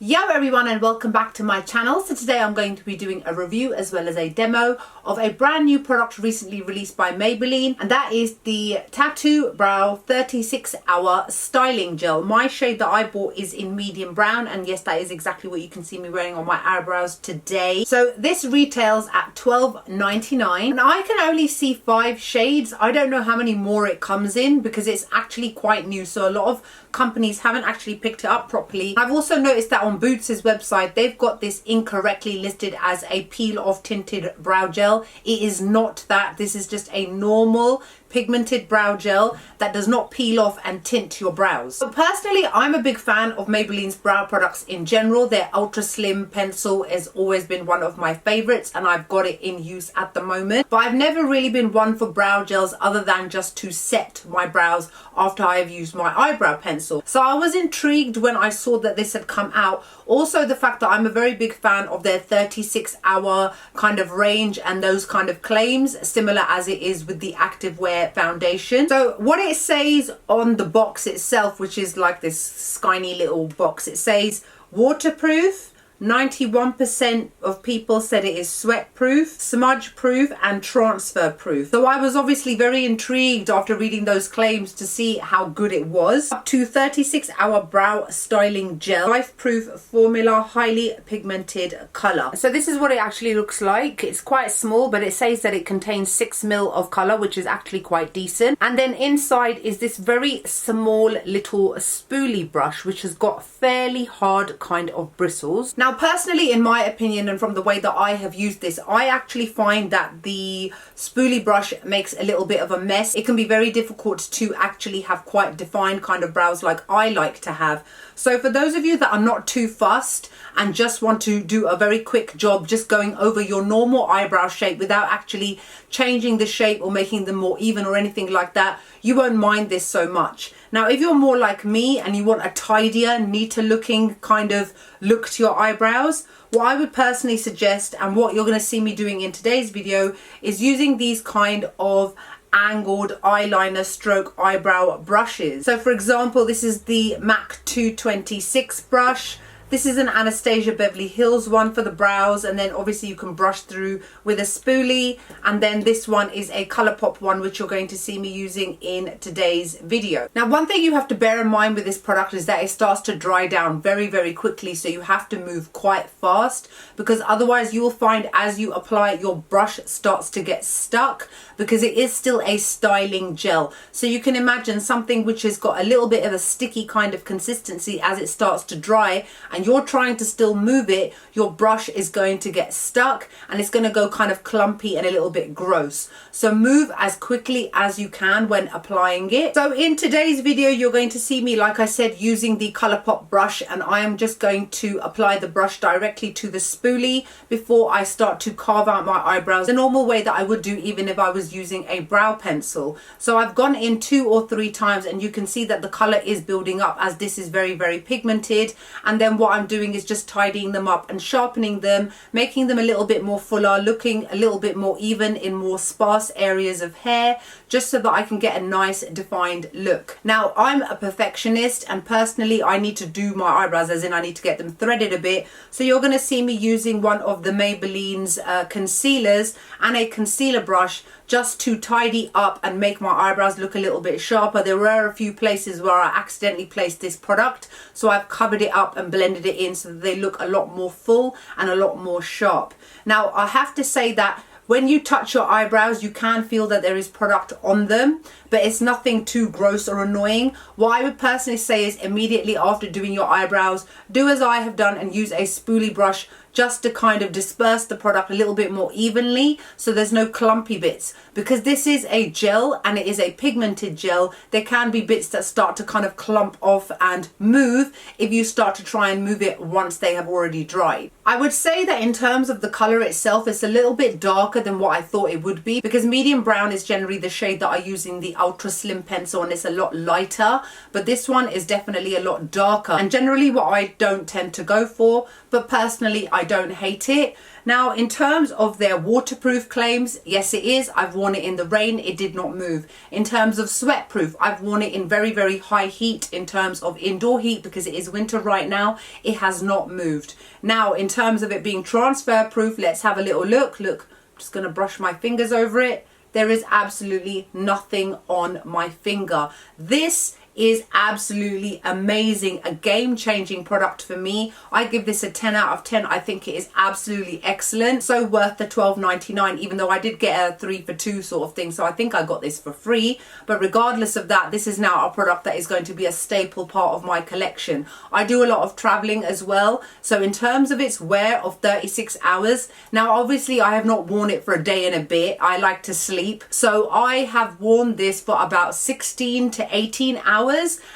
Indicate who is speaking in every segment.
Speaker 1: Yo everyone, and welcome back to my channel. So today I'm going to be doing a review as well as a demo of a brand new product recently released by Maybelline, and that is the Tattoo Brow 36 Hour Styling Gel. My shade that I bought is in medium brown, and yes, that is exactly what you can see me wearing on my eyebrows today. So this retails at $12.99 and I can only see 5 shades. I don't know how many more it comes in because it's actually quite new, so a lot of companies haven't actually picked it up properly. I've also noticed that on Boots' website they've got this incorrectly listed as a peel off tinted brow gel. It is not that. This is just a normal pigmented brow gel that does not peel off and tint your brows. So personally, I'm a big fan of Maybelline's brow products in general. Their ultra slim pencil has always been one of my favorites and I've got it in use at the moment, but I've never really been one for brow gels other than just to set my brows after I have used my eyebrow pencil. So I was intrigued when I saw that this had come out. Also the fact that I'm a very big fan of their 36 hour kind of range and those kind of claims, similar as it is with the activewear foundation. So what it says on the box itself, which is like this shiny little box, it says waterproof, 91% of people said it is sweat proof, smudge proof and transfer proof. So I was obviously very intrigued after reading those claims to see how good it was. Up to 36 hour brow styling gel, life proof formula, highly pigmented color. So this is what it actually looks like. It's quite small, but it says that it contains 6 ml of color, which is actually quite decent. And then inside is this very small little spoolie brush, which has got fairly hard kind of bristles. Now personally, in my opinion, and from the way that I have used this, I actually find that the spoolie brush makes a little bit of a mess. It can be very difficult to actually have quite defined kind of brows like I like to have. So for those of you that are not too fussed and just want to do a very quick job just going over your normal eyebrow shape without actually changing the shape or making them more even or anything like that, you won't mind this so much. Now if you're more like me and you want a tidier, neater looking kind of look to your eyebrows, what I would personally suggest, and what you're going to see me doing in today's video, is using these kind of angled eyeliner stroke eyebrow brushes. So for example, this is the MAC 226 brush. This is an Anastasia Beverly Hills one for the brows, and then obviously you can brush through with a spoolie. And then this one is a ColourPop one, which you're going to see me using in today's video. Now one thing you have to bear in mind with this product is that it starts to dry down very, very quickly, so you have to move quite fast, because otherwise you will find as you apply it, your brush starts to get stuck, because it is still a styling gel. So you can imagine something which has got a little bit of a sticky kind of consistency as it starts to dry, and you're trying to still move it, your brush is going to get stuck and it's going to go kind of clumpy and a little bit gross. So move as quickly as you can when applying it. So in today's video, you're going to see me, like I said, using the ColourPop brush, and I am just going to apply the brush directly to the spoolie before I start to carve out my eyebrows the normal way that I would do even if I was using a brow pencil. So I've gone in 2 or 3 times and you can see that the color is building up as this is very, very pigmented. And then what I'm doing is just tidying them up and sharpening them, making them a little bit more fuller, looking a little bit more even in more sparse areas of hair, just so that I can get a nice defined look. Now I'm a perfectionist, and personally I need to do my eyebrows, as in I need to get them threaded a bit. So you're going to see me using one of the Maybelline's concealers and a concealer brush just to tidy up and make my eyebrows look a little bit sharper. There were a few places where I accidentally placed this product, so I've covered it up and blended it in so that they look a lot more full and a lot more sharp. Now I have to say that when you touch your eyebrows, you can feel that there is product on them, but it's nothing too gross or annoying. What I would personally say is immediately after doing your eyebrows, do as I have done and use a spoolie brush just to kind of disperse the product a little bit more evenly so there's no clumpy bits. Because this is a gel and it is a pigmented gel, there can be bits that start to kind of clump off and move if you start to try and move it once they have already dried. I would say that in terms of the color itself, it's a little bit darker darker than what I thought it would be, because medium brown is generally the shade that I use in the ultra slim pencil, and it's a lot lighter, but this one is definitely a lot darker, and generally what I don't tend to go for, but personally I don't hate it. Now, in terms of their waterproof claims, yes it is. I've worn it in the rain, it did not move. In terms of sweat proof, I've worn it in very, very high heat in terms of indoor heat, because it is winter right now, it has not moved. Now, in terms of it being transfer proof, let's have a little look. Look, I'm just going to brush my fingers over it. There is absolutely nothing on my finger. This is absolutely amazing, a game-changing product for me. I give this a 10 out of 10. I think it is absolutely excellent, so worth the $12.99, even though I did get a 3 for 2 sort of thing, so I think I got this for free. But regardless of that, this is now a product that is going to be a staple part of my collection. I do a lot of traveling as well, so in terms of its wear of 36 hours, now obviously I have not worn it for a day and a bit. I like to sleep, so I have worn this for about 16 to 18 hours,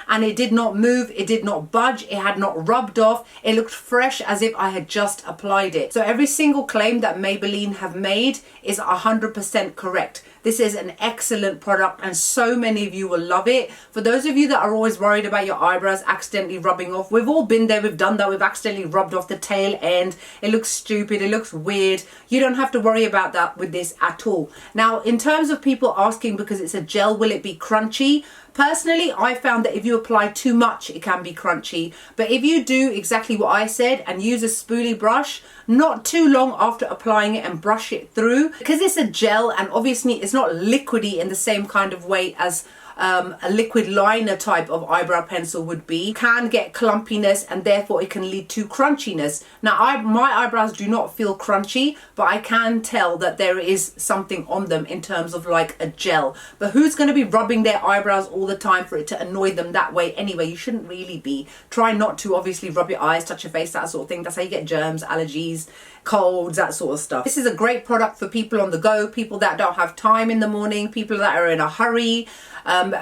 Speaker 1: and it did not move, it did not budge, it had not rubbed off, it looked fresh as if I had just applied it. So every single claim that Maybelline have made is 100% correct. This is an excellent product, and so many of you will love it. For those of you that are always worried about your eyebrows accidentally rubbing off, we've all been there, we've done that, we've accidentally rubbed off the tail end. It looks stupid, it looks weird. You don't have to worry about that with this at all. Now, in terms of people asking, because it's a gel, will it be crunchy? Personally, I found that if you apply too much, it can be crunchy. But if you do exactly what I said and use a spoolie brush, not too long after applying it, and brush it through, because it's a gel and obviously it's not liquidy in the same kind of way as a liquid liner type of eyebrow pencil would be, can get clumpiness, and therefore it can lead to crunchiness. Now, my eyebrows do not feel crunchy, but I can tell that there is something on them in terms of like a gel. But who's going to be rubbing their eyebrows all the time for it to annoy them that way anyway? You shouldn't really be. Try not to obviously rub your eyes, touch your face, that sort of thing. That's how you get germs, allergies, colds, that sort of stuff. This is a great product for people on the go, people that don't have time in the morning, people that are in a hurry,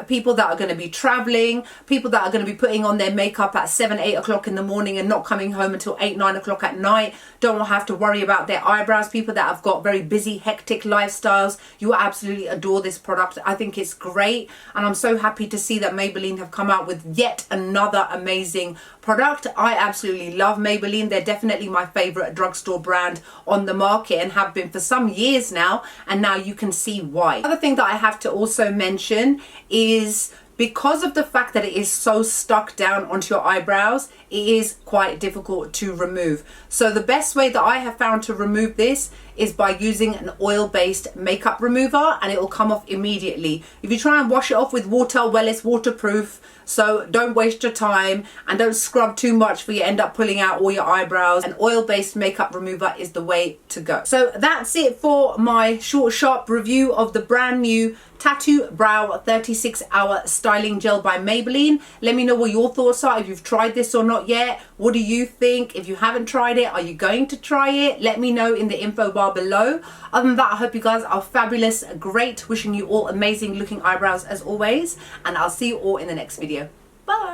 Speaker 1: people that are going to be traveling, people that are going to be putting on their makeup at 7, 8 o'clock in the morning and not coming home until 8, 9 o'clock at night, don't have to worry about their eyebrows, people that have got very busy, hectic lifestyles. You will absolutely adore this product. I think it's great, and I'm so happy to see that Maybelline have come out with yet another amazing product. I absolutely love Maybelline. They're definitely my favorite drugstore brand on the market, and have been for some years now, and now you can see why. Another thing that I have to also mention is, because of the fact that it is so stuck down onto your eyebrows, it is quite difficult to remove. So the best way that I have found to remove this is by using an oil-based makeup remover, and it will come off immediately. If you try and wash it off with water, well, it's waterproof, so don't waste your time and don't scrub too much, for you end up pulling out all your eyebrows. An oil-based makeup remover is the way to go. So that's it for my short, sharp review of the brand new Tattoo Brow 36-hour styling gel by Maybelline. Let me know what your thoughts are, if you've tried this or not yet. What do you think? If you haven't tried it, are you going to try it? Let me know in the info bar below. Other than that, I hope you guys are fabulous, great. Wishing you all amazing looking eyebrows as always, and I'll see you all in the next video. Bye.